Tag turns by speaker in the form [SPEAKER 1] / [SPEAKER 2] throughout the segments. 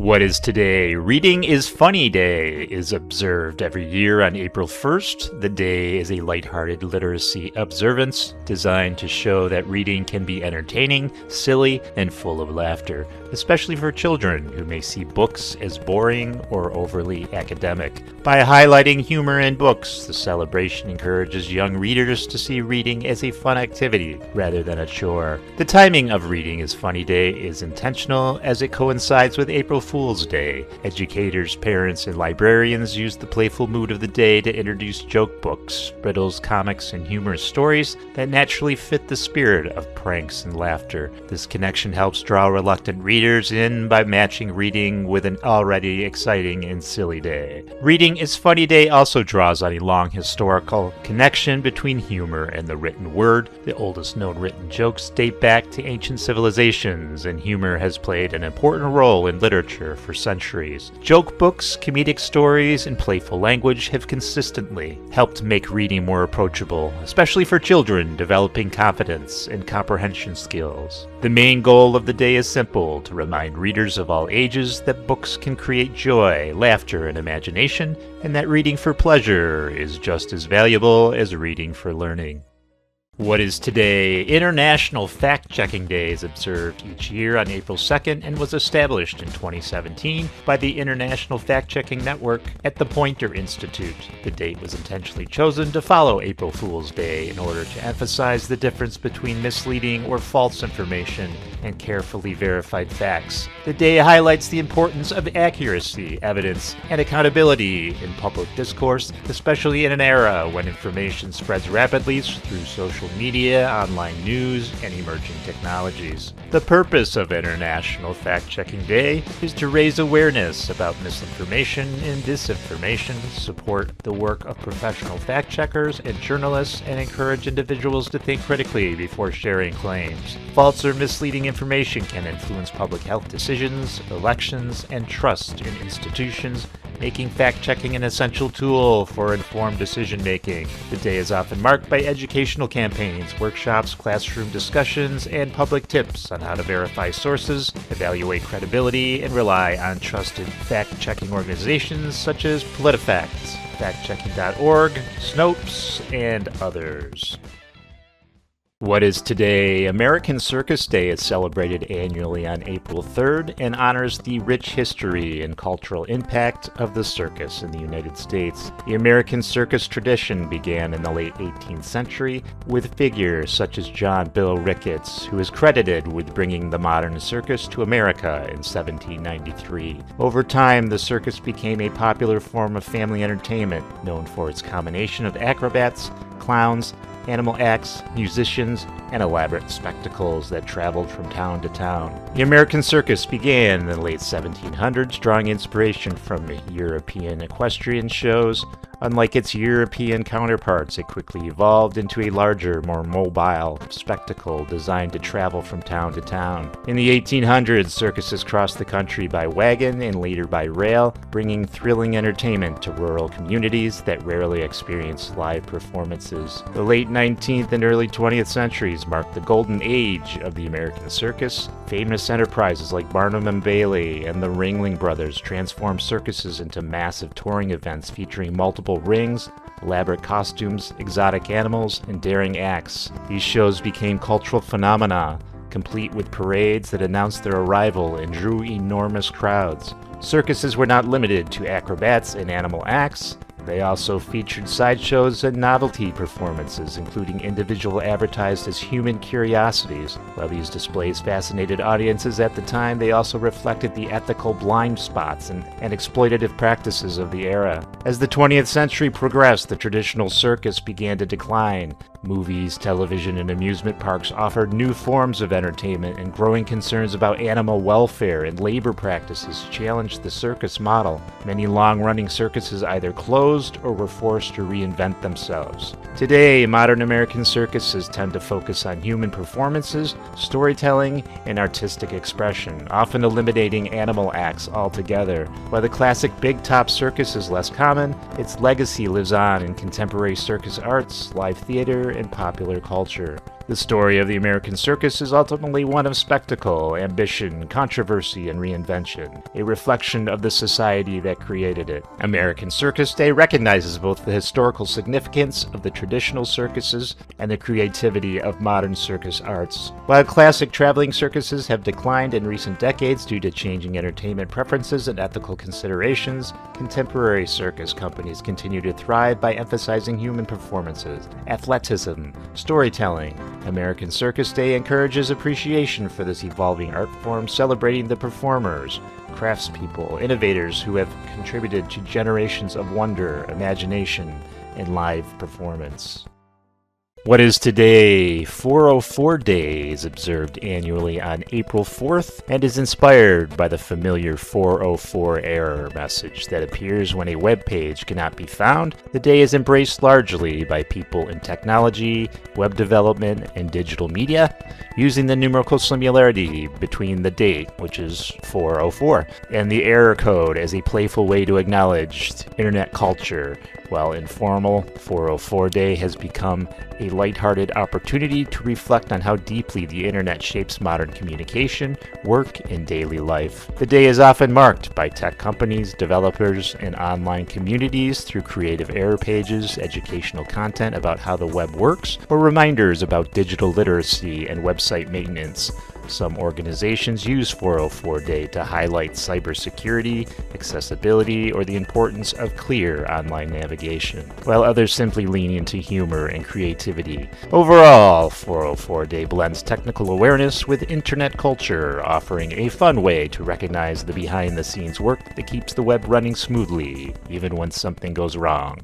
[SPEAKER 1] What is today? Reading is Funny Day is observed every year on April 1st. The day is a lighthearted literacy observance designed to show that reading can be entertaining, silly, and full of laughter, especially for children who may see books as boring or overly academic. By highlighting humor in books, the celebration encourages young readers to see reading as a fun activity rather than a chore. The timing of Reading is Funny Day is intentional as it coincides with April Fool's Day. Educators, parents, and librarians use the playful mood of the day to introduce joke books, riddles, comics, and humorous stories that naturally fit the spirit of pranks and laughter. This connection helps draw reluctant readers in by matching reading with an already exciting and silly day. Reading is Funny Day also draws on a long historical connection between humor and the written word. The oldest known written jokes date back to ancient civilizations, and humor has played an important role in literature for centuries. Joke books, comedic stories, and playful language have consistently helped make reading more approachable, especially for children developing confidence and comprehension skills. The main goal of the day is simple: to remind readers of all ages that books can create joy, laughter, and imagination, and that reading for pleasure is just as valuable as reading for learning. What is today? International Fact-Checking Day is observed each year on April 2nd and was established in 2017 by the International Fact-Checking Network at the Poynter Institute. The date was intentionally chosen to follow April Fool's Day in order to emphasize the difference between misleading or false information and carefully verified facts. The day highlights the importance of accuracy, evidence, and accountability in public discourse, especially in an era when information spreads rapidly through social media, online news, and emerging technologies. The purpose of International Fact-Checking Day is to raise awareness about misinformation and disinformation, support the work of professional fact-checkers and journalists, and encourage individuals to think critically before sharing claims. False or misleading information can influence public health decisions, elections, and trust in institutions, making fact-checking an essential tool for informed decision-making. The day is often marked by educational campaigns, workshops, classroom discussions, and public tips on how to verify sources, evaluate credibility, and rely on trusted fact-checking organizations such as PolitiFact, factchecking.org, Snopes, and others. What is today? American Circus Day is celebrated annually on April 3rd and honors the rich history and cultural impact of the circus in the United States. The American circus tradition began in the late 18th century with figures such as John Bill Ricketts, who is credited with bringing the modern circus to America in 1793. Over time, the circus became a popular form of family entertainment, known for its combination of acrobats, clowns, animal acts, musicians, and elaborate spectacles that traveled from town to town. The American circus began in the late 1700s, drawing inspiration from European equestrian shows. Unlike its European counterparts, it quickly evolved into a larger, more mobile spectacle designed to travel from town to town. In the 1800s, circuses crossed the country by wagon and later by rail, bringing thrilling entertainment to rural communities that rarely experienced live performances. The late 19th and early 20th centuries marked the golden age of the American circus. Famous enterprises like Barnum and Bailey and the Ringling Brothers transformed circuses into massive touring events featuring multiple rings, elaborate costumes, exotic animals, and daring acts. These shows became cultural phenomena, complete with parades that announced their arrival and drew enormous crowds. Circuses were not limited to acrobats and animal acts. They also featured sideshows and novelty performances, including individuals advertised as human curiosities. While these displays fascinated audiences at the time, they also reflected the ethical blind spots and exploitative practices of the era. As the 20th century progressed, the traditional circus began to decline. Movies, television, and amusement parks offered new forms of entertainment, and growing concerns about animal welfare and labor practices challenged the circus model. Many long-running circuses either closed or were forced to reinvent themselves. Today, modern American circuses tend to focus on human performances, storytelling, and artistic expression, often eliminating animal acts altogether. While the classic big-top circus is less common, its legacy lives on in contemporary circus arts, live theater, and popular culture. The story of the American circus is ultimately one of spectacle, ambition, controversy, and reinvention, a reflection of the society that created it. American Circus Day recognizes both the historical significance of the traditional circuses and the creativity of modern circus arts. While classic traveling circuses have declined in recent decades due to changing entertainment preferences and ethical considerations, contemporary circus companies continue to thrive by emphasizing human performances, athleticism, storytelling. American Circus Day encourages appreciation for this evolving art form, celebrating the performers, craftspeople, innovators who have contributed to generations of wonder, imagination, and live performance. What is today? 404 Day is observed annually on April 4th and is inspired by the familiar 404 error message that appears when a web page cannot be found. The day is embraced largely by people in technology, web development, and digital media, using the numerical similarity between the date, which is 404, and the error code as a playful way to acknowledge internet culture. While informal, 404 Day has become a lighthearted opportunity to reflect on how deeply the internet shapes modern communication, work, and daily life. The day is often marked by tech companies, developers, and online communities through creative error pages, educational content about how the web works, or reminders about digital literacy and website maintenance. Some organizations use 404 Day to highlight cybersecurity, accessibility, or the importance of clear online navigation, while others simply lean into humor and creativity. Overall, 404 Day blends technical awareness with internet culture, offering a fun way to recognize the behind-the-scenes work that keeps the web running smoothly, even when something goes wrong.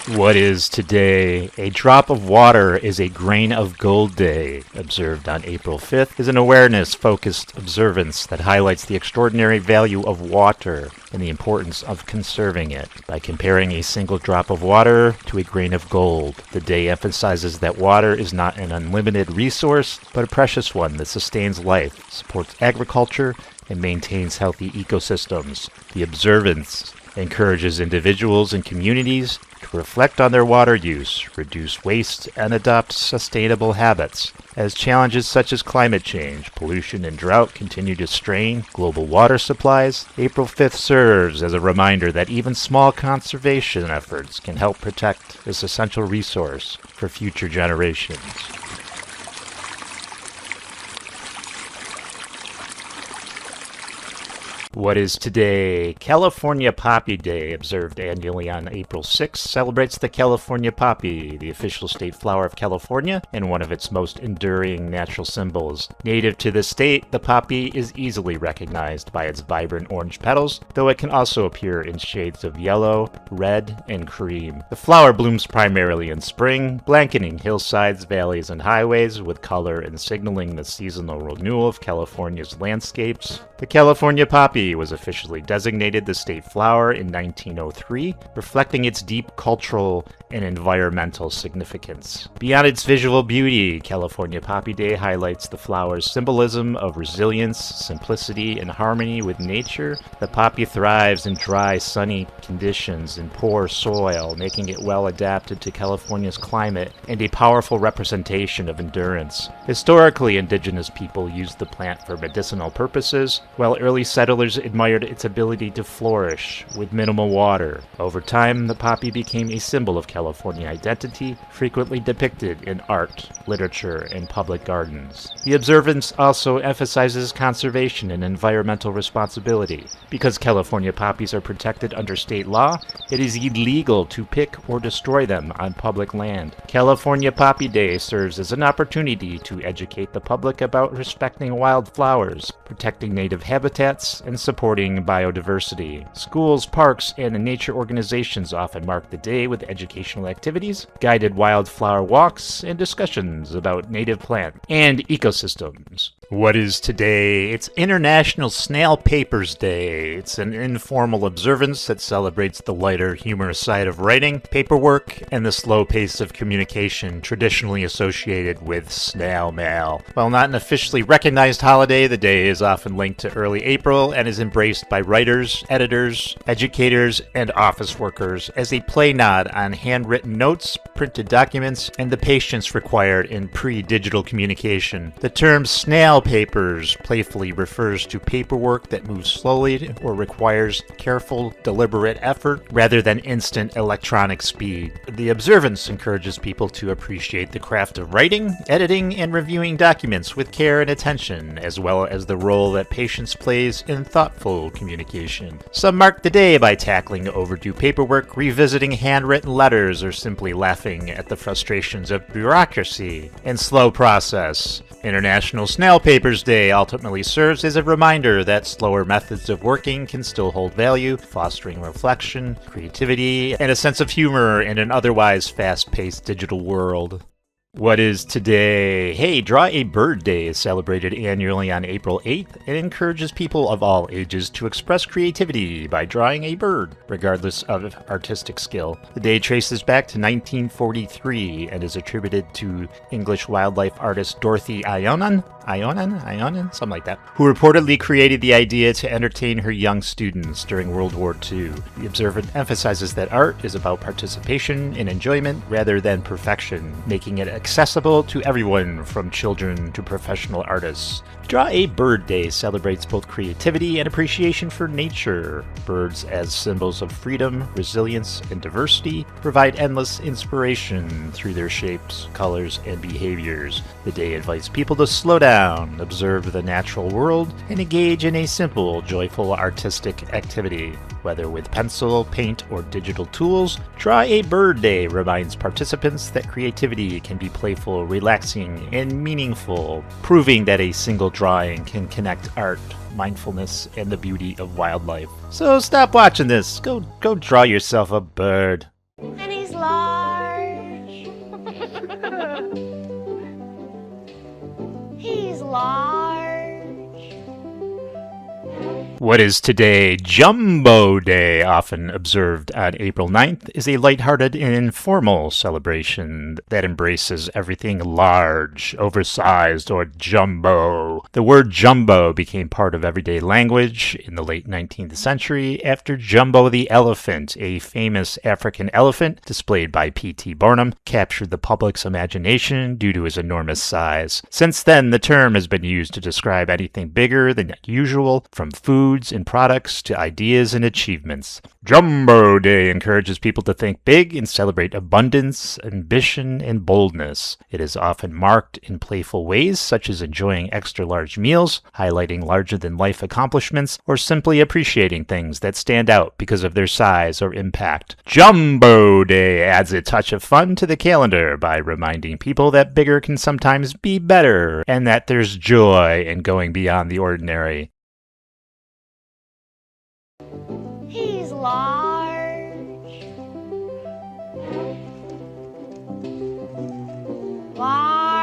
[SPEAKER 1] What is today? A drop of water is a grain of gold day, observed on April 5th, is an awareness-focused observance that highlights the extraordinary value of water and the importance of conserving it. By comparing a single drop of water to a grain of gold, the day emphasizes that water is not an unlimited resource, but a precious one that sustains life, supports agriculture, and maintains healthy ecosystems. The observance encourages individuals and communities to reflect on their water use, reduce waste, and adopt sustainable habits. As challenges such as climate change, pollution, and drought continue to strain global water supplies, April 5th serves as a reminder that even small conservation efforts can help protect this essential resource for future generations. What is today? California Poppy Day, observed annually on April 6th, celebrates the California poppy, the official state flower of California and one of its most enduring natural symbols. Native to the state, the poppy is easily recognized by its vibrant orange petals, though it can also appear in shades of yellow, red, and cream. The flower blooms primarily in spring, blanketing hillsides, valleys, and highways with color and signaling the seasonal renewal of California's landscapes. The California poppy was officially designated the state flower in 1903, reflecting its deep cultural and environmental significance. Beyond its visual beauty, California Poppy Day highlights the flower's symbolism of resilience, simplicity, and harmony with nature. The poppy thrives in dry, sunny conditions and poor soil, making it well adapted to California's climate and a powerful representation of endurance. Historically, indigenous people used the plant for medicinal purposes, while early settlers admired its ability to flourish with minimal water. Over time, the poppy became a symbol of California identity, frequently depicted in art, literature, and public gardens. The observance also emphasizes conservation and environmental responsibility. Because California poppies are protected under state law, it is illegal to pick or destroy them on public land. California Poppy Day serves as an opportunity to educate the public about respecting wildflowers, protecting native habitats, and supporting biodiversity. Schools, parks, and nature organizations often mark the day with educational activities, guided wildflower walks, and discussions about native plant and ecosystems. What is today? It's International Snail Papers Day. It's an informal observance that celebrates the lighter, humorous side of writing, paperwork, and the slow pace of communication traditionally associated with snail mail. While not an officially recognized holiday, the day is often linked to early April and is embraced by writers, editors, educators, and office workers as a play nod on handwritten notes, printed documents, and the patience required in pre-digital communication. The term snail papers playfully refers to paperwork that moves slowly or requires careful, deliberate effort rather than instant electronic speed. The observance encourages people to appreciate the craft of writing, editing, and reviewing documents with care and attention, as well as the role that patience plays in thoughtful communication. Some mark the day by tackling overdue paperwork, revisiting handwritten letters, or simply laughing at the frustrations of bureaucracy and slow process. International Snail Papers Day ultimately serves as a reminder that slower methods of working can still hold value, fostering reflection, creativity, and a sense of humor in an otherwise fast-paced digital world. What is today? Hey, Draw a Bird Day is celebrated annually on April 8th and encourages people of all ages to express creativity by drawing a bird, regardless of artistic skill. The day traces back to 1943 and is attributed to English wildlife artist Dorothy Ionan, something like that, who reportedly created the idea to entertain her young students during World War II. The observant emphasizes that art is about participation and enjoyment rather than perfection, making it accessible to everyone from children to professional artists. Draw a Bird Day celebrates both creativity and appreciation for nature. Birds, as symbols of freedom, resilience, and diversity, provide endless inspiration through their shapes, colors, and behaviors. The day invites people to slow down, observe the natural world, and engage in a simple, joyful artistic activity. Whether with pencil, paint, or digital tools, Draw a Bird Day reminds participants that creativity can be playful, relaxing, and meaningful, proving that a single drawing can connect art, mindfulness, and the beauty of wildlife. So stop watching this. Go draw yourself a bird.
[SPEAKER 2] And he's large. He's large.
[SPEAKER 1] What is today? Jumbo Day, often observed on April 9th, is a lighthearted and informal celebration that embraces everything large, oversized, or jumbo. The word jumbo became part of everyday language in the late 19th century after Jumbo the elephant, a famous African elephant displayed by P.T. Barnum, captured the public's imagination due to his enormous size. Since then, the term has been used to describe anything bigger than usual, from foods and products to ideas and achievements. Jumbo Day encourages people to think big and celebrate abundance, ambition, and boldness. It is often marked in playful ways, such as enjoying extra-large meals, highlighting larger-than-life accomplishments, or simply appreciating things that stand out because of their size or impact. Jumbo Day adds a touch of fun to the calendar by reminding people that bigger can sometimes be better, and that there's joy in going beyond the ordinary.
[SPEAKER 2] He's large. Large.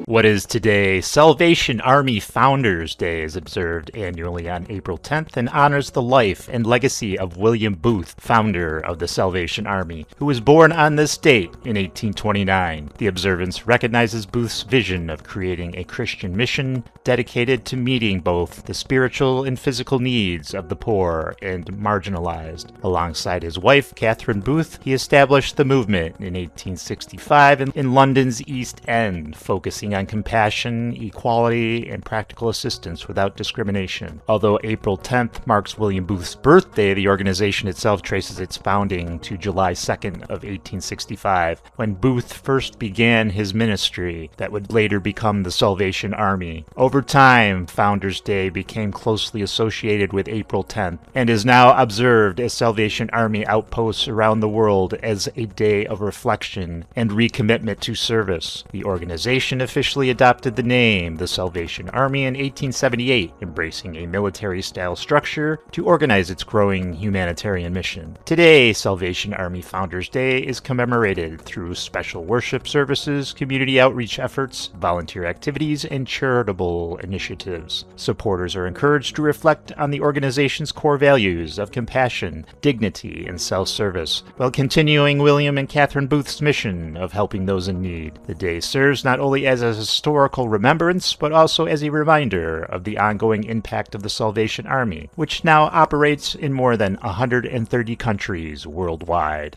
[SPEAKER 1] What is today? Salvation Army Founders Day is observed annually on April 10th and honors the life and legacy of William Booth, founder of the Salvation Army, who was born on this date in 1829. The observance recognizes Booth's vision of creating a Christian mission dedicated to meeting both the spiritual and physical needs of the poor and marginalized. Alongside his wife, Catherine Booth, he established the movement in 1865 in London's East End, focusing on compassion, equality, and practical assistance without discrimination. Although April 10th marks William Booth's birthday, the organization itself traces its founding to July 2nd of 1865, when Booth first began his ministry that would later become the Salvation Army. Over time, Founders Day became closely associated with April 10th and is now observed as Salvation Army outposts around the world as a day of reflection and recommitment to service. The organization officially officially adopted the name the Salvation Army in 1878, embracing a military-style structure to organize its growing humanitarian mission. Today, Salvation Army Founders Day is commemorated through special worship services, community outreach efforts, volunteer activities, and charitable initiatives. Supporters are encouraged to reflect on the organization's core values of compassion, dignity, and self-service, while continuing William and Catherine Booth's mission of helping those in need. The day serves not only as a historical remembrance, but also as a reminder of the ongoing impact of the Salvation Army, which now operates in more than 130 countries worldwide.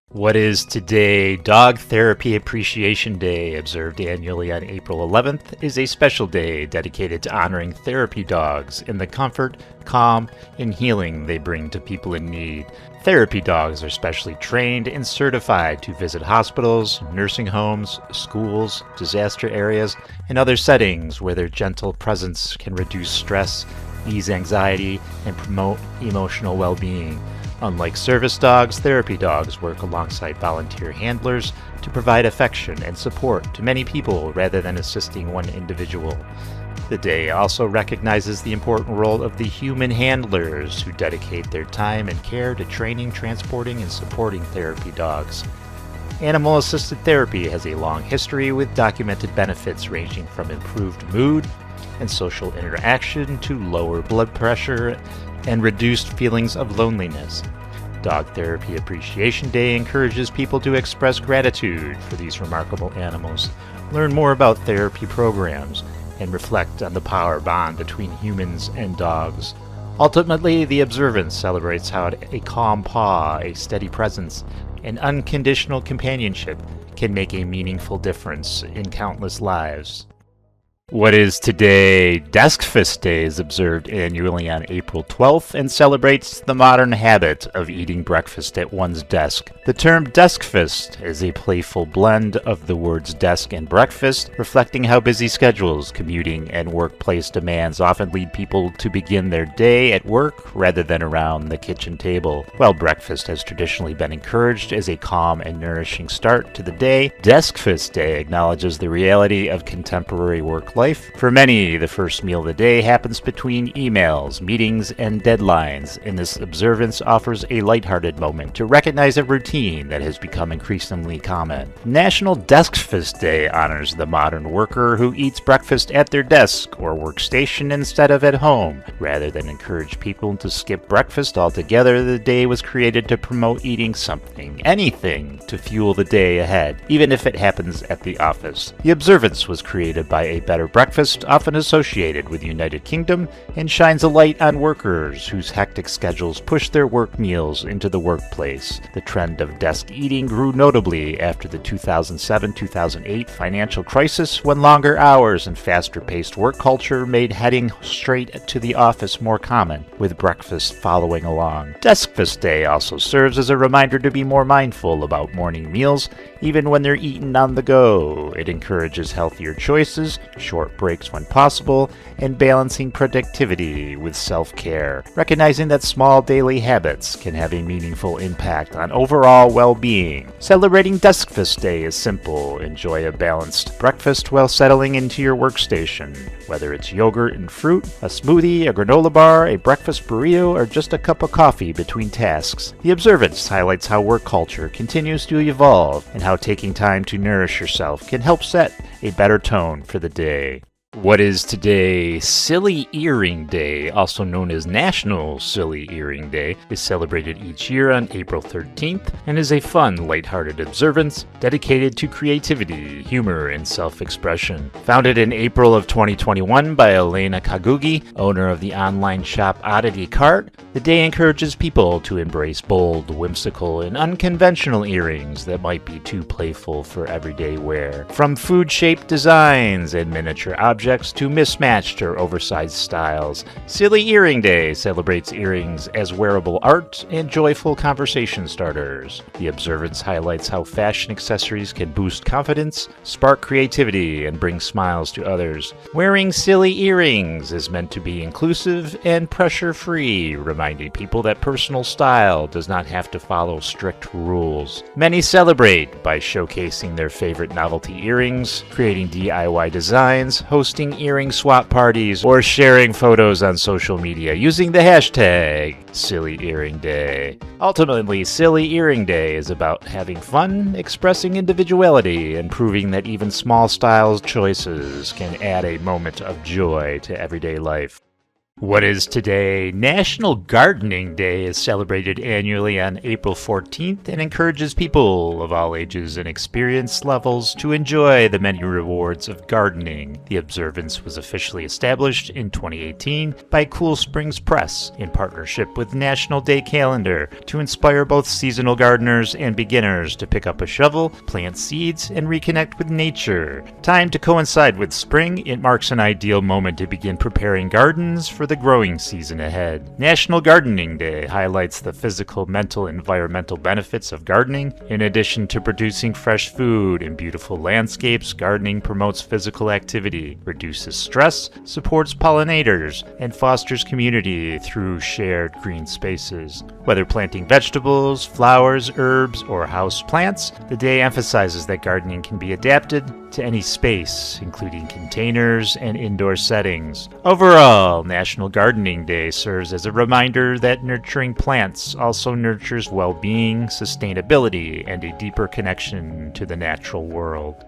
[SPEAKER 1] What is today Dog Therapy Appreciation Day, observed annually on April 11th, is a special day dedicated to honoring therapy dogs and the comfort, calm, and healing they bring to people in need. Therapy dogs are specially trained and certified to visit hospitals, nursing homes, schools, disaster areas, and other settings where their gentle presence can reduce stress, ease anxiety, and promote emotional well-being. Unlike service dogs, therapy dogs work alongside volunteer handlers to provide affection and support to many people rather than assisting one individual. The day also recognizes the important role of the human handlers who dedicate their time and care to training, transporting, and supporting therapy dogs. Animal-assisted therapy has a long history with documented benefits ranging from improved mood and social interaction to lower blood pressure and reduced feelings of loneliness. Dog Therapy Appreciation Day encourages people to express gratitude for these remarkable animals, learn more about therapy programs, and reflect on the power bond between humans and dogs. Ultimately, the observance celebrates how a calm paw, a steady presence, and unconditional companionship can make a meaningful difference in countless lives. What is today Deskfist Day is observed annually on April 12th and celebrates the modern habit of eating breakfast at one's desk. The term deskfist is a playful blend of the words desk and breakfast, reflecting how busy schedules, commuting, and workplace demands often lead people to begin their day at work rather than around the kitchen table. While breakfast has traditionally been encouraged as a calm and nourishing start to the day, Deskfist Day acknowledges the reality of contemporary work life. For many, the first meal of the day happens between emails, meetings, and deadlines, and this observance offers a lighthearted moment to recognize a routine that has become increasingly common. National Deskfist Day honors the modern worker who eats breakfast at their desk or workstation instead of at home. Rather than encourage people to skip breakfast altogether, the day was created to promote eating something, anything, to fuel the day ahead, even if it happens at the office. The observance was created by a better breakfast, often associated with the United Kingdom, and shines a light on workers whose hectic schedules push their work meals into the workplace. The trend of desk eating grew notably after the 2007-2008 financial crisis, when longer hours and faster-paced work culture made heading straight to the office more common, with breakfast following along. Deskfist Day also serves as a reminder to be more mindful about morning meals, even when they're eaten on the go. It encourages healthier choices, short breaks when possible, and balancing productivity with self-care, recognizing that small daily habits can have a meaningful impact on overall well-being. Celebrating Deskfist Day is simple. Enjoy a balanced breakfast while settling into your workstation, whether it's yogurt and fruit, a smoothie, a granola bar, a breakfast burrito, or just a cup of coffee between tasks. The observance highlights how work culture continues to evolve and how taking time to nourish yourself can help set a better tone for the day. What is today Silly Earring Day, also known as National Silly Earring Day, is celebrated each year on April 13th and is a fun, lighthearted observance dedicated to creativity, humor, and self-expression. Founded in April of 2021 by Elena Kagugi, owner of the online shop Oddity Cart, the day encourages people to embrace bold, whimsical, and unconventional earrings that might be too playful for everyday wear. From food-shaped designs and miniature objects objects to mismatched or oversized styles. Silly Earring Day celebrates earrings as wearable art and joyful conversation starters. The observance highlights how fashion accessories can boost confidence, spark creativity, and bring smiles to others. Wearing silly earrings is meant to be inclusive and pressure-free, reminding people that personal style does not have to follow strict rules. Many celebrate by showcasing their favorite novelty earrings, creating DIY designs, hosting earring swap parties, or sharing photos on social media using the hashtag Silly Earring Day. Ultimately, Silly Earring Day is about having fun, expressing individuality, and proving that even small style choices can add a moment of joy to everyday life. What is today? National Gardening Day is celebrated annually on April 14th and encourages people of all ages and experience levels to enjoy the many rewards of gardening. The observance was officially established in 2018 by Cool Springs Press in partnership with National Day Calendar to inspire both seasonal gardeners and beginners to pick up a shovel, plant seeds, and reconnect with nature. Timed to coincide with spring, it marks an ideal moment to begin preparing gardens for the growing season ahead. National Gardening Day highlights the physical, mental, and environmental benefits of gardening. In addition to producing fresh food and beautiful landscapes, gardening promotes physical activity, reduces stress, supports pollinators, and fosters community through shared green spaces. Whether planting vegetables, flowers, herbs, or house plants, the day emphasizes that gardening can be adapted to any space, including containers and indoor settings. Overall, National Gardening Day serves as a reminder that nurturing plants also nurtures well-being, sustainability, and a deeper connection to the natural world.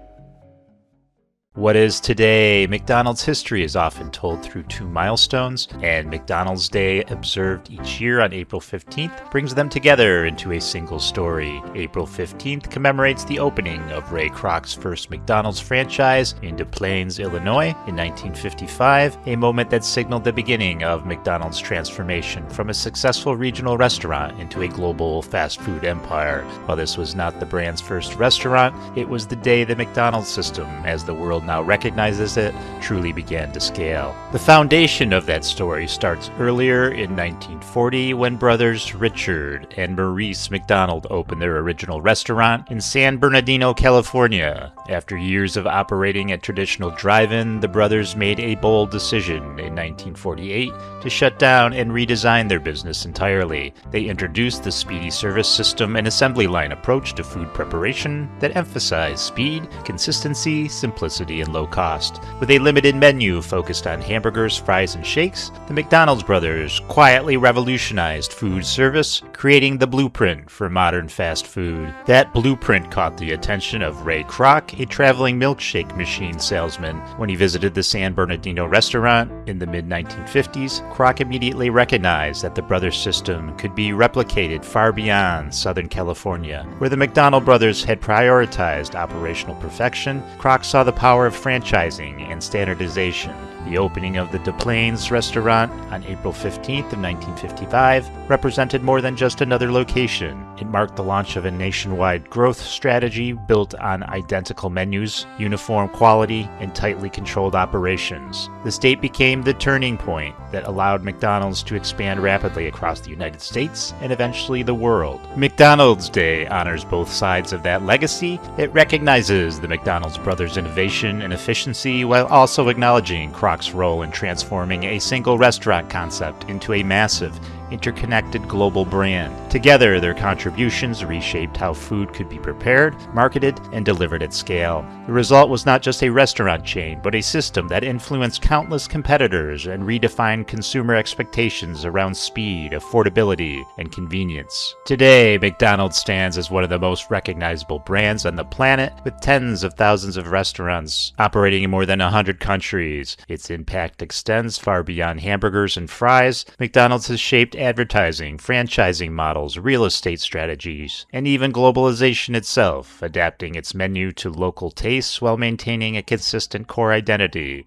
[SPEAKER 1] What is today? McDonald's history is often told through two milestones, and McDonald's Day, observed each year on April 15th, brings them together into a single story. April 15th commemorates the opening of Ray Kroc's first McDonald's franchise in Des Plaines, Illinois in 1955, a moment that signaled the beginning of McDonald's transformation from a successful regional restaurant into a global fast food empire. While this was not the brand's first restaurant, it was the day the McDonald's system, as the world now recognizes it, truly began to scale. The foundation of that story starts earlier in 1940 when brothers Richard and Maurice McDonald opened their original restaurant in San Bernardino, California. After years of operating at traditional drive-in, the brothers made a bold decision in 1948 to shut down and redesign their business entirely. They introduced the speedy service system and assembly line approach to food preparation that emphasized speed, consistency, simplicity, and low cost. With a limited menu focused on hamburgers, fries, and shakes, the McDonald's brothers quietly revolutionized food service, creating the blueprint for modern fast food. That blueprint caught the attention of Ray Kroc, a traveling milkshake machine salesman. When he visited the San Bernardino restaurant in the mid-1950s, Kroc immediately recognized that the brothers' system could be replicated far beyond Southern California. Where the McDonald brothers had prioritized operational perfection, Kroc saw the power of franchising and standardization. The opening of the Des Plaines restaurant on April 15th of 1955 represented more than just another location. It marked the launch of a nationwide growth strategy built on identical menus, uniform quality, and tightly controlled operations. This date became the turning point that allowed McDonald's to expand rapidly across the United States and eventually the world. McDonald's Day honors both sides of that legacy. It recognizes the McDonald's brothers' innovation and efficiency while also acknowledging Kroc's role in transforming a single restaurant concept into a massive, interconnected global brand. Together, their contributions reshaped how food could be prepared, marketed, and delivered at scale. The result was not just a restaurant chain, but a system that influenced countless competitors and redefined consumer expectations around speed, affordability, and convenience. Today, McDonald's stands as one of the most recognizable brands on the planet, with tens of thousands of restaurants operating in more than 100 countries. Its impact extends far beyond hamburgers and fries. McDonald's has shaped advertising, franchising models, real estate strategies, and even globalization itself, adapting its menu to local tastes while maintaining a consistent core identity.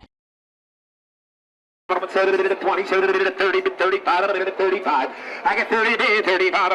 [SPEAKER 3] 20, 30, 35, 35. I got 30, 35,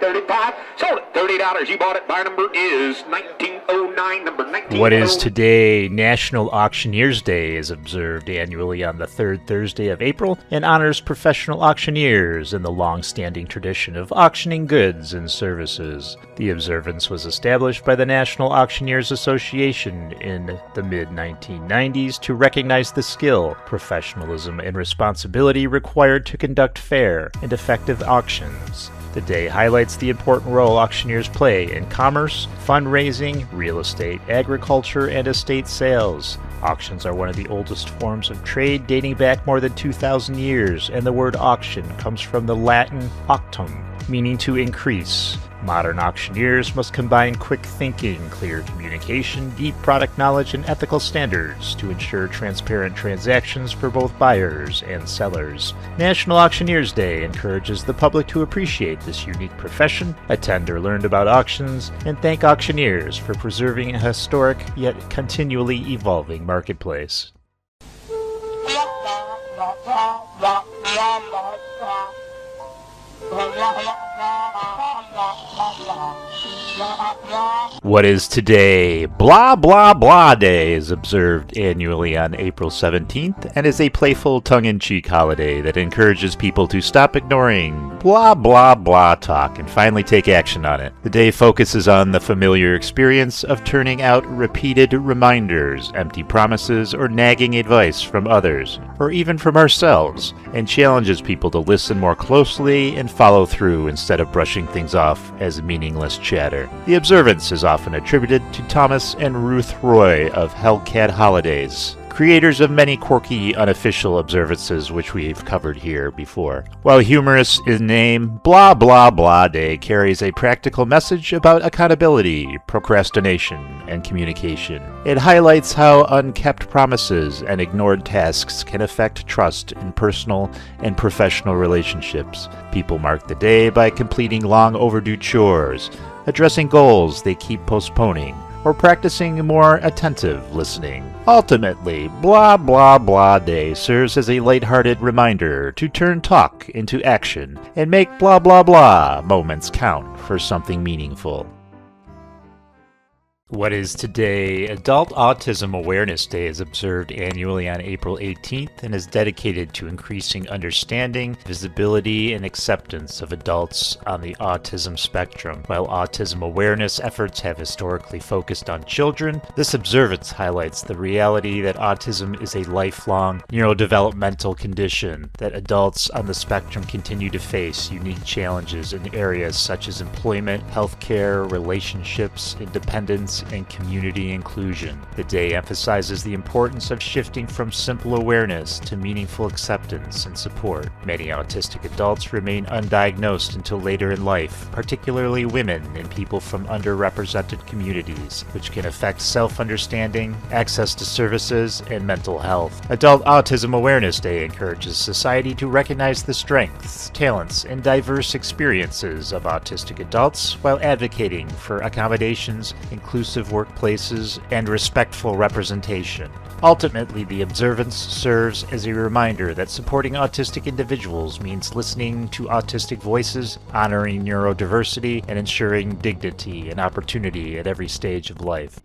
[SPEAKER 3] 35. Sold it, $30. You bought it. Buyer number is 1909, number 19.
[SPEAKER 1] What is today? National Auctioneers Day is observed annually on the third Thursday of April and honors professional auctioneers and the long-standing tradition of auctioning goods and services. The observance was established by the National Auctioneers Association in the mid-1990s to recognize the skill, professionalism, and responsibility required to conduct fair and effective auctions. The day highlights the important role auctioneers play in commerce, fundraising, real estate, agriculture, and estate sales. Auctions are one of the oldest forms of trade, dating back more than 2,000 years, and the word auction comes from the Latin auctum, meaning to increase. Modern auctioneers must combine quick thinking, clear communication, deep product knowledge, and ethical standards to ensure transparent transactions for both buyers and sellers. National Auctioneers Day encourages the public to appreciate this unique profession, attend or learn about auctions, and thank auctioneers for preserving a historic yet continually evolving marketplace. What is today? Blah Blah Blah Day is observed annually on April 17th and is a playful tongue-in-cheek holiday that encourages people to stop ignoring blah blah blah talk and finally take action on it. The day focuses on the familiar experience of turning out repeated reminders, empty promises, or nagging advice from others, or even from ourselves, and challenges people to listen more closely and follow through instead of brushing things off as meaningless chatter. The observance is often attributed to Thomas and Ruth Roy of Hellcat Holidays, creators of many quirky unofficial observances which we've covered here before. While humorous in name, Blah Blah Blah Day carries a practical message about accountability, procrastination, and communication. It highlights how unkept promises and ignored tasks can affect trust in personal and professional relationships. People mark the day by completing long overdue chores, addressing goals they keep postponing, or practicing more attentive listening. Ultimately, Blah Blah Blah Day serves as a lighthearted reminder to turn talk into action and make blah blah blah moments count for something meaningful. What is today? Adult Autism Awareness Day is observed annually on April 18th and is dedicated to increasing understanding, visibility, and acceptance of adults on the autism spectrum. While autism awareness efforts have historically focused on children, this observance highlights the reality that autism is a lifelong neurodevelopmental condition, that adults on the spectrum continue to face unique challenges in areas such as employment, healthcare, relationships, independence, and community inclusion. The day emphasizes the importance of shifting from simple awareness to meaningful acceptance and support. Many autistic adults remain undiagnosed until later in life, particularly women and people from underrepresented communities, which can affect self-understanding, access to services, and mental health. Adult Autism Awareness Day encourages society to recognize the strengths, talents, and diverse experiences of autistic adults while advocating for accommodations, inclusive workplaces, and respectful representation. Ultimately, the observance serves as a reminder that supporting autistic individuals means listening to autistic voices, honoring neurodiversity, and ensuring dignity and opportunity at every stage of life.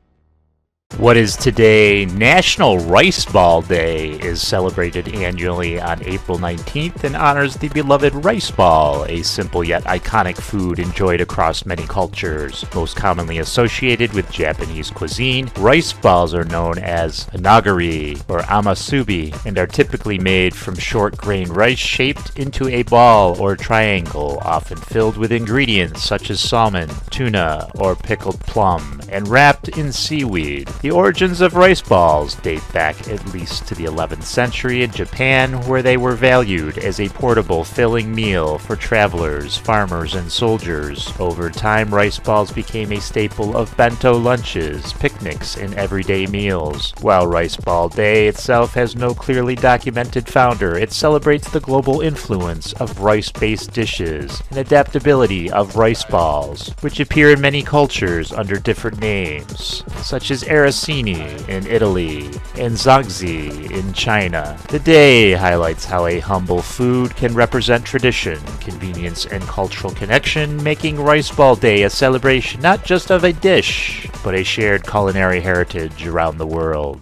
[SPEAKER 1] What is today? National Rice Ball Day is celebrated annually on April 19th and honors the beloved rice ball, a simple yet iconic food enjoyed across many cultures. Most commonly associated with Japanese cuisine, rice balls are known as onigiri or amasubi and are typically made from short grain rice shaped into a ball or triangle, often filled with ingredients such as salmon, tuna, or pickled plum, and wrapped in seaweed. The origins of rice balls date back at least to the 11th century in Japan, where they were valued as a portable filling meal for travelers, farmers, and soldiers. Over time, rice balls became a staple of bento lunches, picnics, and everyday meals. While Rice Ball Day itself has no clearly documented founder, it celebrates the global influence of rice-based dishes and adaptability of rice balls, which appear in many cultures under different names, such as maraschino in Italy and zongzi in China. The day highlights how a humble food can represent tradition, convenience, and cultural connection, making Rice Ball Day a celebration not just of a dish, but a shared culinary heritage around the world.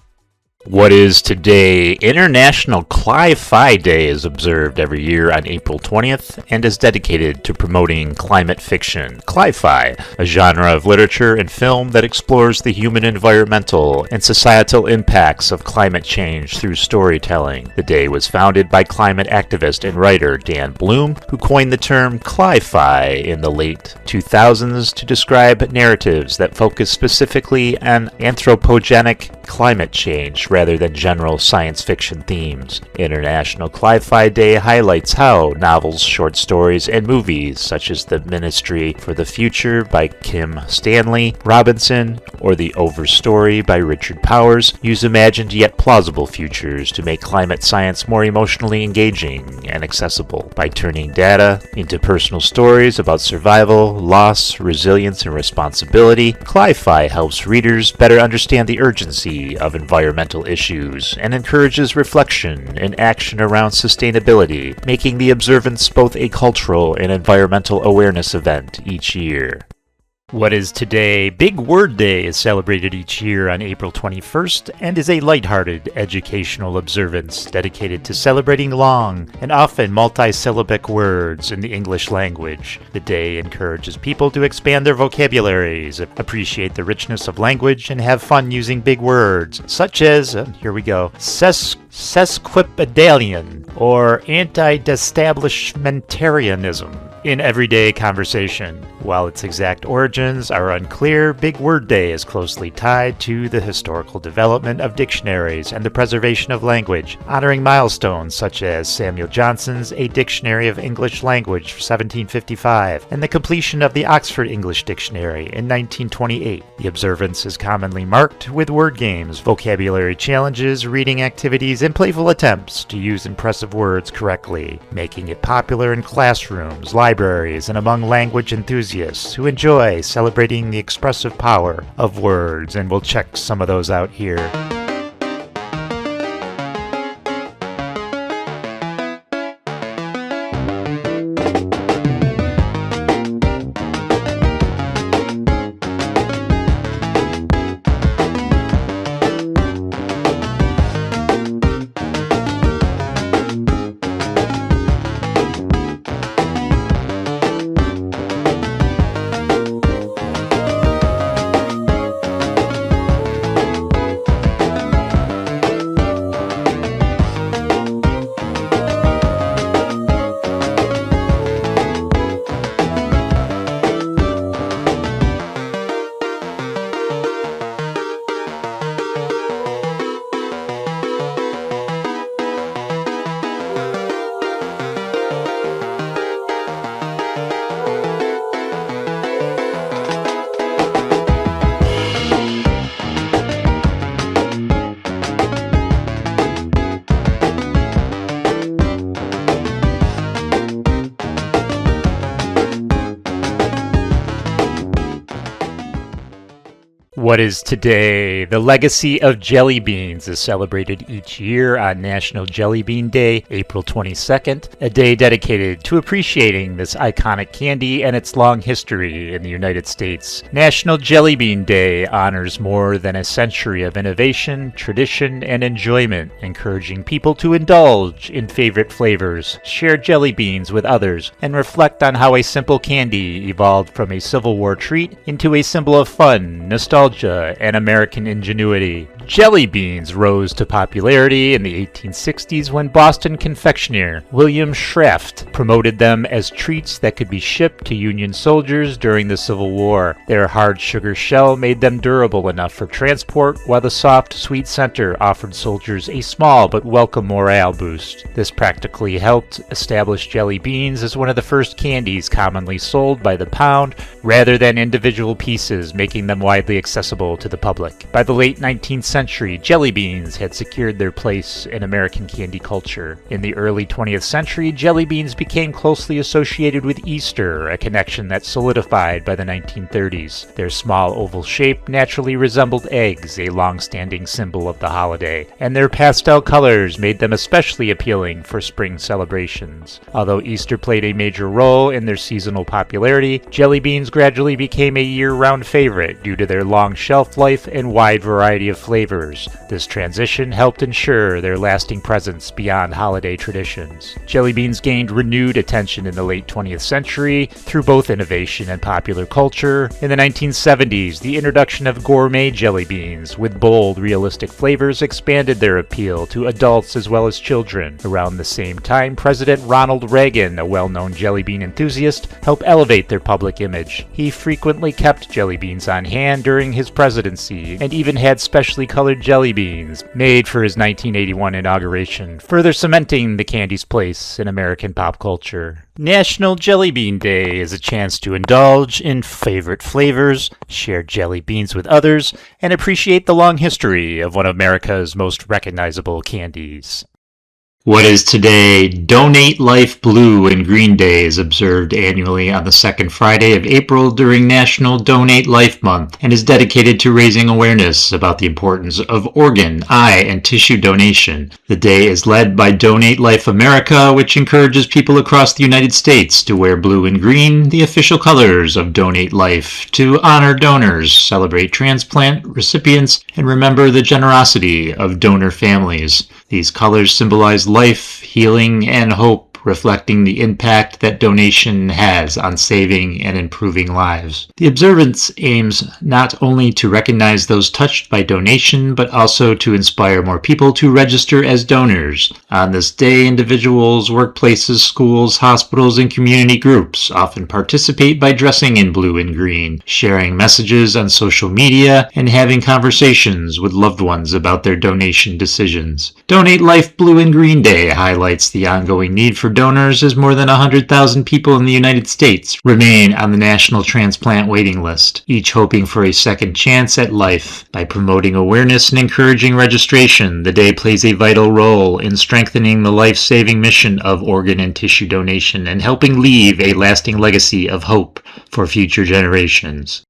[SPEAKER 1] What is today? International Cli-Fi Day is observed every year on April 20th and is dedicated to promoting climate fiction. Cli-Fi, a genre of literature and film that explores the human environmental and societal impacts of climate change through storytelling. The day was founded by climate activist and writer Dan Bloom, who coined the term Cli-Fi in the late 2000s to describe narratives that focus specifically on anthropogenic climate change rather than general science fiction themes. International Cli-Fi Day highlights how novels, short stories, and movies such as The Ministry for the Future by Kim Stanley Robinson or The Overstory by Richard Powers use imagined yet plausible futures to make climate science more emotionally engaging and accessible. By turning data into personal stories about survival, loss, resilience, and responsibility, Cli-Fi helps readers better understand the urgency of environmental issues and encourages reflection and action around sustainability, making the observance both a cultural and environmental awareness event each year. What is today? Big Word Day is celebrated each year on April 21st and is a lighthearted educational observance dedicated to celebrating long and often multi-syllabic words in the English language. The day encourages people to expand their vocabularies, appreciate the richness of language, and have fun using big words, such as, here we go, sesquipedalian or anti-establishmentarianism in everyday conversation. While its exact origins are unclear, Big Word Day is closely tied to the historical development of dictionaries and the preservation of language, honoring milestones such as Samuel Johnson's A Dictionary of English Language 1755 and the completion of the Oxford English Dictionary in 1928. The observance is commonly marked with word games, vocabulary challenges, reading activities, and playful attempts to use impressive words correctly, making it popular in classrooms, libraries, and among language enthusiasts who enjoy celebrating the expressive power of words, and we'll check some of those out here. What is today? The legacy of jelly beans is celebrated each year on National Jelly Bean Day, April 22nd, a day dedicated to appreciating this iconic candy and its long history in the United States. National Jelly Bean Day honors more than a century of innovation, tradition, and enjoyment, encouraging people to indulge in favorite flavors, share jelly beans with others, and reflect on how a simple candy evolved from a Civil War treat into a symbol of fun, nostalgia, and American ingenuity. Jelly beans rose to popularity in the 1860s when Boston confectioner William Shraft promoted them as treats that could be shipped to Union soldiers during the Civil War. Their hard sugar shell made them durable enough for transport, while the soft, sweet center offered soldiers a small but welcome morale boost. This practically helped establish jelly beans as one of the first candies commonly sold by the pound rather than individual pieces, making them widely accessible accessible to the public. By the late 19th century, jelly beans had secured their place in American candy culture. In the early 20th century, jelly beans became closely associated with Easter, a connection that solidified by the 1930s. Their small oval shape naturally resembled eggs, a long-standing symbol of the holiday, and their pastel colors made them especially appealing for spring celebrations. Although Easter played a major role in their seasonal popularity, jelly beans gradually became a year-round favorite due to their long shelf life and wide variety of flavors. This transition helped ensure their lasting presence beyond holiday traditions. Jelly beans gained renewed attention in the late 20th century through both innovation and popular culture. In the 1970s, the introduction of gourmet jelly beans with bold, realistic flavors expanded their appeal to adults as well as children. Around the same time, President Ronald Reagan, a well-known jelly bean enthusiast, helped elevate their public image. He frequently kept jelly beans on hand during his presidency and even had specially colored jelly beans made for his 1981 inauguration, further cementing the candy's place in American pop culture. National Jelly Bean Day is a chance to indulge in favorite flavors, share jelly beans with others, and appreciate the long history of one of America's most recognizable candies. What is today Donate Life Blue and Green Day is observed annually on the second Friday of April during National Donate Life Month and is dedicated to raising awareness about the importance of organ, eye, and tissue donation. The day is led by Donate Life America, which encourages people across the United States to wear blue and green, the official colors of Donate Life, to honor donors, celebrate transplant recipients, and remember the generosity of donor families. These colors symbolize life, healing, and hope, reflecting the impact that donation has on saving and improving lives. The observance aims not only to recognize those touched by donation, but also to inspire more people to register as donors. On this day, individuals, workplaces, schools, hospitals, and community groups often participate by dressing in blue and green, sharing messages on social media, and having conversations with loved ones about their donation decisions. Donate Life Blue and Green Day highlights the ongoing need for donors, as more than 100,000 people in the United States remain on the national transplant waiting list, each hoping for a second chance at life. By promoting awareness and encouraging registration, the day plays a vital role in strengthening the life-saving mission of organ and tissue donation and helping leave a lasting legacy of hope for future generations.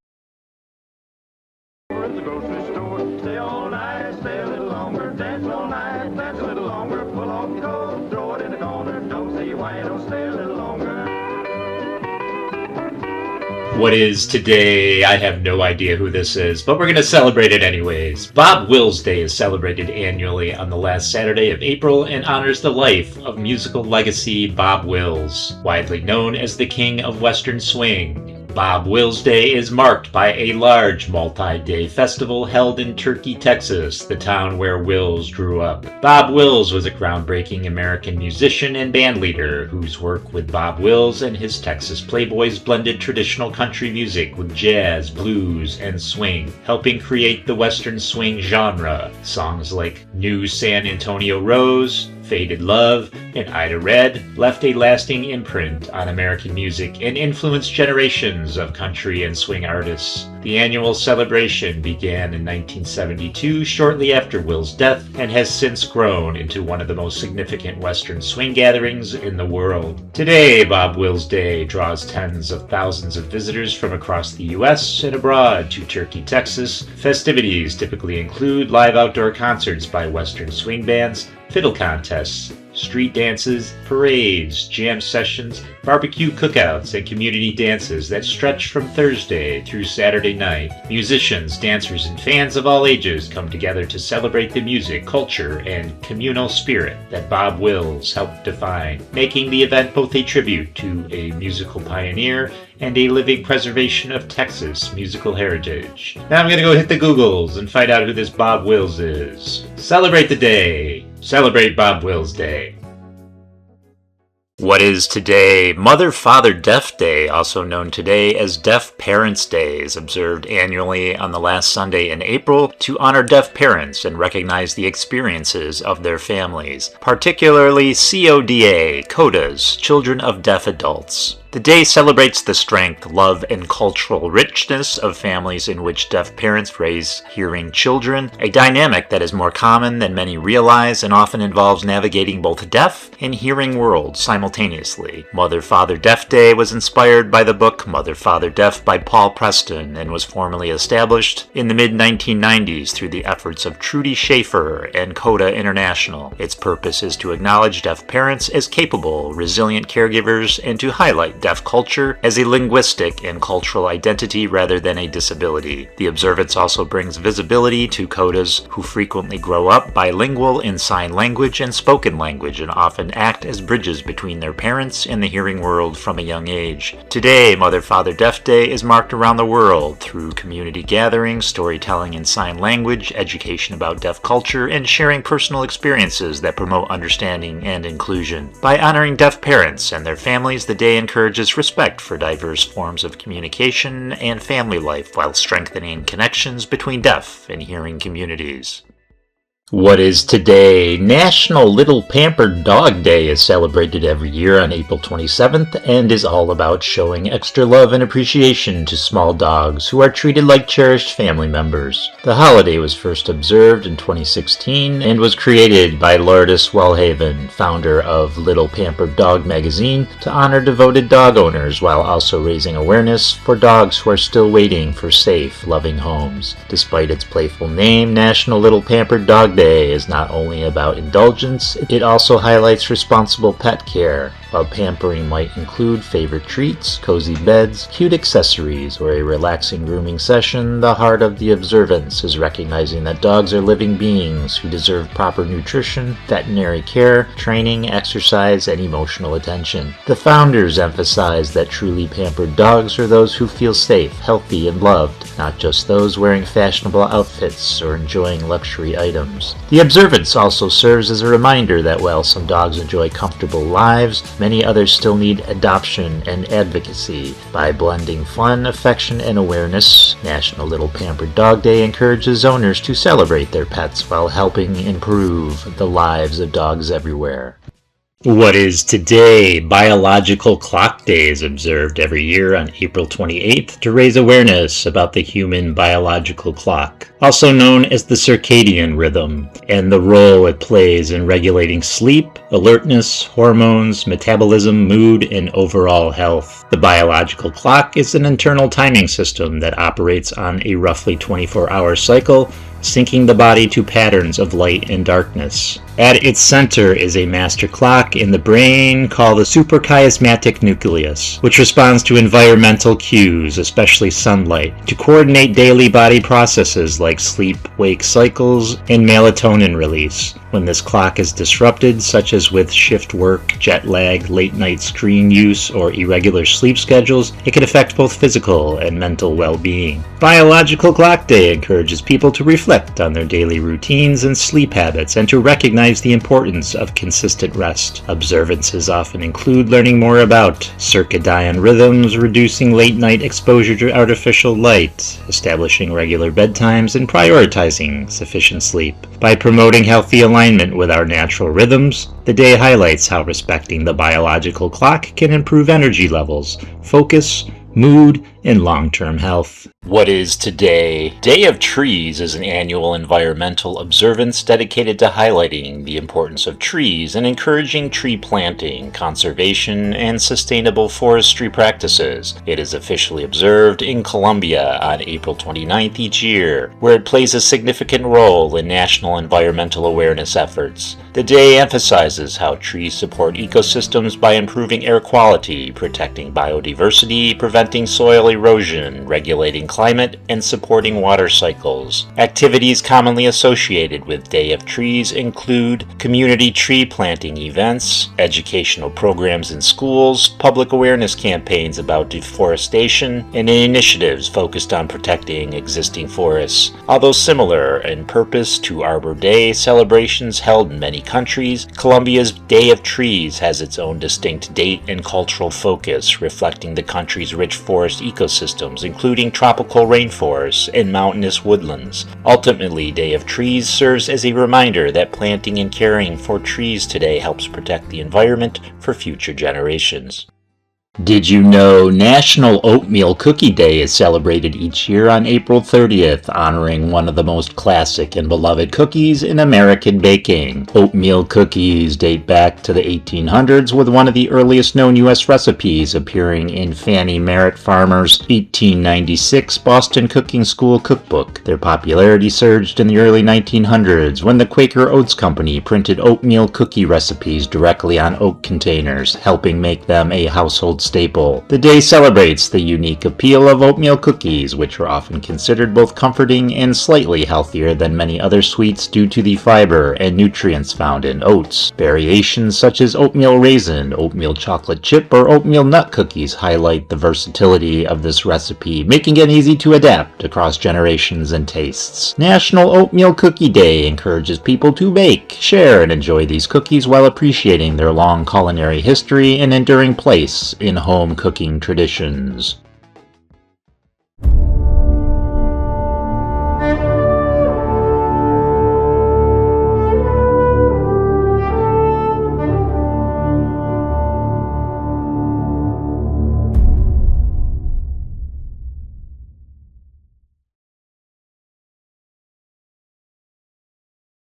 [SPEAKER 1] What is today? I have no idea who this is, but we're going to celebrate it anyways. Bob Wills Day is celebrated annually on the last Saturday of April and honors the life of musical legacy Bob Wills, widely known as the King of Western Swing. Bob Wills Day is marked by a large multi-day festival held in Turkey, Texas, the town where Wills grew up. Bob Wills was a groundbreaking American musician and bandleader whose work with Bob Wills and his Texas Playboys blended traditional country music with jazz, blues, and swing, helping create the Western swing genre. Songs like New San Antonio Rose, Faded Love, and Ida Red left a lasting imprint on American music and influenced generations of country and swing artists. The annual celebration began in 1972, shortly after Wills' death, and has since grown into one of the most significant Western swing gatherings in the world. Today, Bob Wills Day draws tens of thousands of visitors from across the U.S. and abroad to Turkey, Texas. Festivities typically include live outdoor concerts by Western swing bands, fiddle contests, street dances, parades, jam sessions, barbecue cookouts, and community dances that stretch from Thursday through Saturday night. Musicians, dancers, and fans of all ages come together to celebrate the music, culture, and communal spirit that Bob Wills helped define, making the event both a tribute to a musical pioneer and a living preservation of Texas musical heritage. Now I'm going to go hit the Googles and find out who this Bob Wills is. Celebrate the day. Celebrate Bob Wills Day. What is today? Mother Father Deaf Day, also known today as Deaf Parents Day, is observed annually on the last Sunday in April to honor deaf parents and recognize the experiences of their families, particularly CODA, CODAs, Children of Deaf Adults. The day celebrates the strength, love, and cultural richness of families in which deaf parents raise hearing children, a dynamic that is more common than many realize and often involves navigating both deaf and hearing worlds simultaneously. Mother Father Deaf Day was inspired by the book Mother Father Deaf by Paul Preston and was formally established in the mid-1990s through the efforts of Trudy Schaefer and Coda International. Its purpose is to acknowledge deaf parents as capable, resilient caregivers and to highlight deaf culture as a linguistic and cultural identity rather than a disability. The observance also brings visibility to CODAs who frequently grow up bilingual in sign language and spoken language and often act as bridges between their parents and the hearing world from a young age. Today, Mother Father Deaf Day is marked around the world through community gatherings, storytelling in sign language, education about deaf culture, and sharing personal experiences that promote understanding and inclusion. By honoring deaf parents and their families, the day encourages respect for diverse forms of communication and family life while strengthening connections between deaf and hearing communities. What is today? National Little Pampered Dog Day is celebrated every year on April 27th and is all about showing extra love and appreciation to small dogs who are treated like cherished family members. The holiday was first observed in 2016 and was created by Lourdes Wellhaven, founder of Little Pampered Dog magazine, to honor devoted dog owners while also raising awareness for dogs who are still waiting for safe, loving homes. Despite its playful name, National Little Pampered Dog Day is not only about indulgence, it also highlights responsible pet care. While pampering might include favorite treats, cozy beds, cute accessories, or a relaxing grooming session, the heart of the observance is recognizing that dogs are living beings who deserve proper nutrition, veterinary care, training, exercise, and emotional attention. The founders emphasize that truly pampered dogs are those who feel safe, healthy, and loved, not just those wearing fashionable outfits or enjoying luxury items. The observance also serves as a reminder that while some dogs enjoy comfortable lives, many others still need adoption and advocacy. By blending fun, affection, and awareness, National Little Pampered Dog Day encourages owners to celebrate their pets while helping improve the lives of dogs everywhere. What is today? Biological Clock Day is observed every year on April 28th to raise awareness about the human biological clock, also known as the circadian rhythm, and the role it plays in regulating sleep, alertness, hormones, metabolism, mood, and overall health. The biological clock is an internal timing system that operates on a roughly 24-hour cycle, syncing the body to patterns of light and darkness. At its center is a master clock in the brain called the suprachiasmatic nucleus, which responds to environmental cues, especially sunlight, to coordinate daily body processes like sleep-wake cycles and melatonin release. When this clock is disrupted, such as with shift work, jet lag, late-night screen use, or irregular sleep schedules, it can affect both physical and mental well-being. Biological Clock Day encourages people to reflect on their daily routines and sleep habits and to recognize the importance of consistent rest. Observances often include learning more about circadian rhythms, reducing late-night exposure to artificial light, establishing regular bedtimes, and prioritizing sufficient sleep. By promoting healthy alignment with our natural rhythms, the day highlights how respecting the biological clock can improve energy levels, focus, mood, and long-term health. What is today? Day of Trees is an annual environmental observance dedicated to highlighting the importance of trees and encouraging tree planting, conservation, and sustainable forestry practices. It is officially observed in Colombia on April 29th each year, where it plays a significant role in national environmental awareness efforts. The day emphasizes how trees support ecosystems by improving air quality, protecting biodiversity, preventing soil erosion, regulating climate, and supporting water cycles. Activities commonly associated with Day of Trees include community tree planting events, educational programs in schools, public awareness campaigns about deforestation, and initiatives focused on protecting existing forests. Although similar in purpose to Arbor Day celebrations held in many countries, Colombia's Day of Trees has its own distinct date and cultural focus, reflecting the country's rich forest ecosystems, including tropical rainforests and mountainous woodlands. Ultimately, Day of Trees serves as a reminder that planting and caring for trees today helps protect the environment for future generations. Did you know National Oatmeal Cookie Day is celebrated each year on April 30th, honoring one of the most classic and beloved cookies in American baking? Oatmeal cookies date back to the 1800s, with one of the earliest known U.S. recipes appearing in Fannie Merritt Farmer's 1896 Boston Cooking School cookbook. Their popularity surged in the early 1900s when the Quaker Oats Company printed oatmeal cookie recipes directly on oat containers, helping make them a household staple. The day celebrates the unique appeal of oatmeal cookies, which are often considered both comforting and slightly healthier than many other sweets due to the fiber and nutrients found in oats. Variations such as oatmeal raisin, oatmeal chocolate chip, or oatmeal nut cookies highlight the versatility of this recipe, making it easy to adapt across generations and tastes. National Oatmeal Cookie Day encourages people to bake, share, and enjoy these cookies while appreciating their long culinary history and enduring place in home cooking traditions.